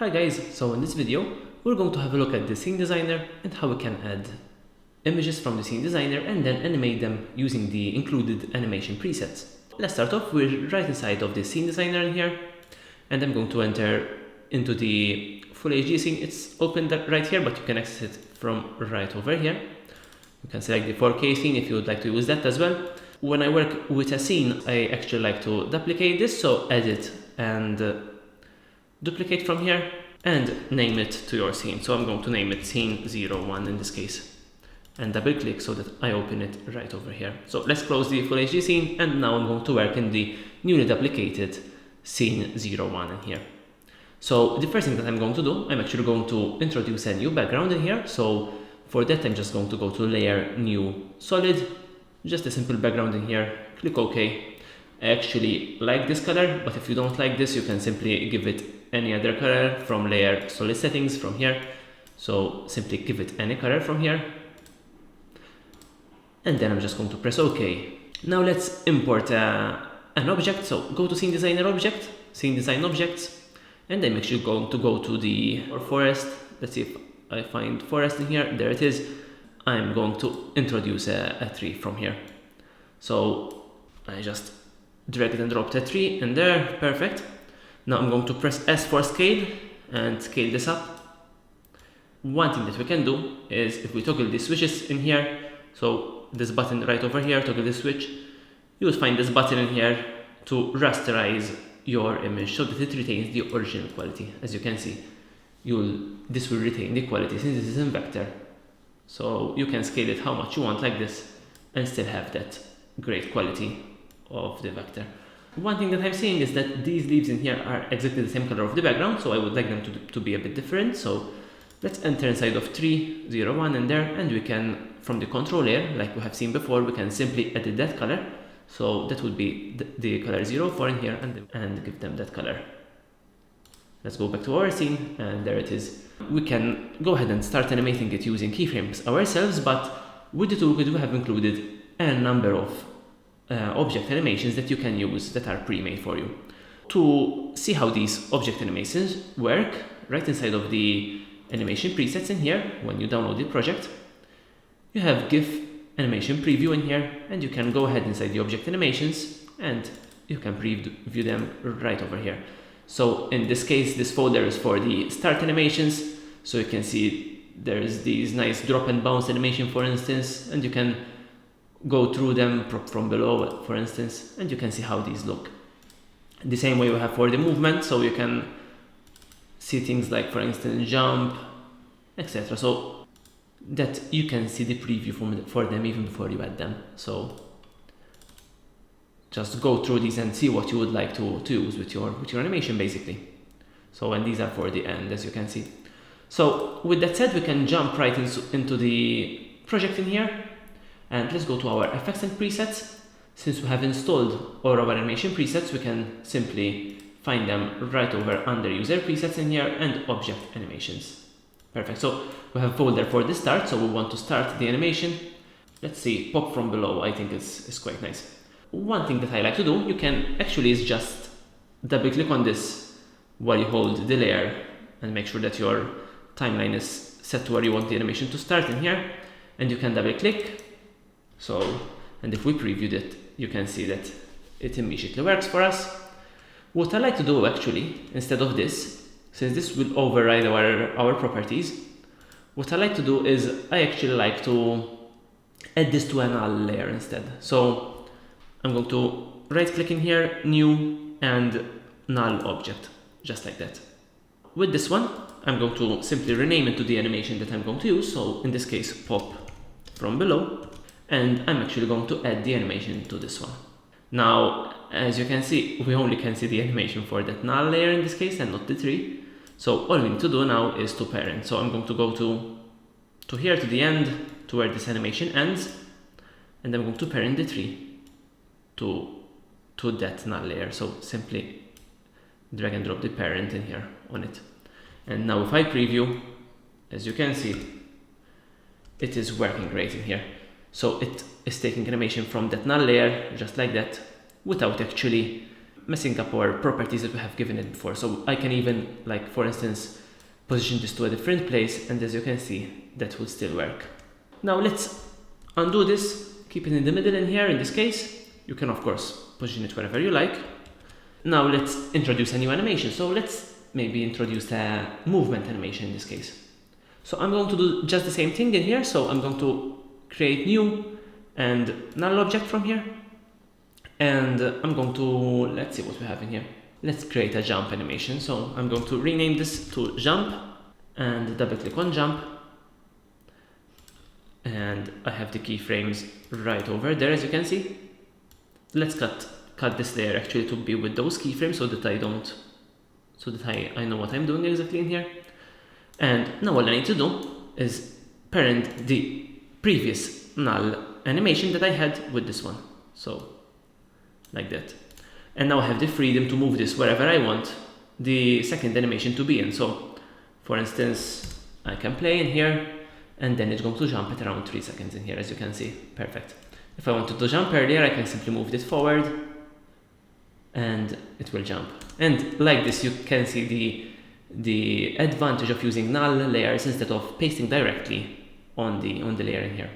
Hi guys, so in this video we're going to have a look at the scene designer and how we can add images from the scene designer and then animate them using the included animation presets. Let's start off with right inside of the scene designer in here, and I'm going to enter into the full HD scene. It's open right here, but you can access it from right over here. You can select the 4K scene if you would like to use that as well. When I work with a scene, I actually like to duplicate this, so edit and duplicate from here and name it to your scene. So I'm going to name it scene 01 in this case and double click so that I open it right over here. So let's close the full HD scene, and now I'm going to work in the newly duplicated scene 01 in here. So the first thing that I'm going to do, I'm actually going to introduce a new background in here. So for that I'm just going to go to layer, new, solid, just a simple background in here, click OK. I actually like this color, but if you don't like this, you can simply give it any other color from layer, solid settings from here. So simply give it any color from here. And then I'm just going to press OK. Now let's import an object. So go to scene designer object, scene design objects, and I'm actually going to go to the forest. Let's see if I find forest in here. There it is. I'm going to introduce a tree from here. So I just dragged and dropped a tree in there. Perfect. Now I'm going to press S for scale and scale this up. One thing that we can do is if we toggle the switches in here, so this button right over here, toggle the switch, you will find this button in here to rasterize your image so that it retains the original quality. As you can see, this will retain the quality since this is in vector. So you can scale it how much you want like this and still have that great quality of the vector. One thing that I'm seeing is that these leaves in here are exactly the same color of the background, so I would like them to be a bit different. So let's enter inside of tree 01 in there, and we can, from the control layer, like we have seen before, we can simply edit that color. So that would be the color 04 in here, and give them that color. Let's go back to our scene, and there it is. We can go ahead and start animating it using keyframes ourselves, but with the toolkit we have included a number of object animations that you can use that are pre-made for you. To see how these object animations work, right inside of the animation presets in here, when you download the project, you have GIF animation preview in here, and you can go ahead inside the object animations and you can preview them right over here. So in this case, this folder is for the start animations, so you can see there's these nice drop and bounce animation, for instance, and you can go through them from below, for instance, and you can see how these look. The same way we have for the movement, so you can see things like, for instance, jump, etc. So that you can see the preview for them even before you add them. So just go through these and see what you would like to use with your animation, basically. So, and these are for the end, as you can see. So with that said, we can jump right into the project in here. And let's go to our effects and presets. Since we have installed all our animation presets, we can simply find them right over under user presets in here and object animations. Perfect. So we have a folder for the start, so we want to start the animation. Let's see, pop from below, I think is quite nice. One thing that I like to do, you can actually is just double click on this while you hold the layer and make sure that your timeline is set to where you want the animation to start in here, and you can double click. So, and if we previewed it, you can see that it immediately works for us. What I like to do actually, instead of this, since this will override our properties, what I like to do is I actually like to add this to a null layer instead. So I'm going to right click in here, new, and null object, just like that. With this one, I'm going to simply rename it to the animation that I'm going to use. So in this case, pop from below. And I'm actually going to add the animation to this one. Now, as you can see, we only can see the animation for that null layer in this case and not the tree. So all we need to do now is to parent. So I'm going to go to here, to the end, to where this animation ends, and I'm going to parent the tree to that null layer. So simply drag and drop the parent in here on it. And now if I preview, as you can see, it is working great in here. So it is taking animation from that null layer, just like that, without actually messing up our properties that we have given it before. So I can even, like, for instance, position this to a different place, and as you can see, that will still work. Now let's undo this, keep it in the middle in here. In this case, you can of course position it wherever you like. Now let's introduce a new animation. So let's maybe introduce a movement animation in this case. So I'm going to do just the same thing in here. So I'm going to create new and null object from here. And I'm going to, let's see what we have in here. Let's create a jump animation. So I'm going to rename this to jump and double click on jump. And I have the keyframes right over there, as you can see. Let's cut this layer actually to be with those keyframes so that I know what I'm doing exactly in here. And now all I need to do is parent the previous null animation that I had with this one. So like that. And now I have the freedom to move this wherever I want the second animation to be in. So for instance, I can play in here, and then it's going to jump at around 3 seconds in here, as you can see. Perfect. If I wanted to jump earlier, I can simply move this forward and it will jump. And like this, you can see the advantage of using null layers instead of pasting directly on the layer in here.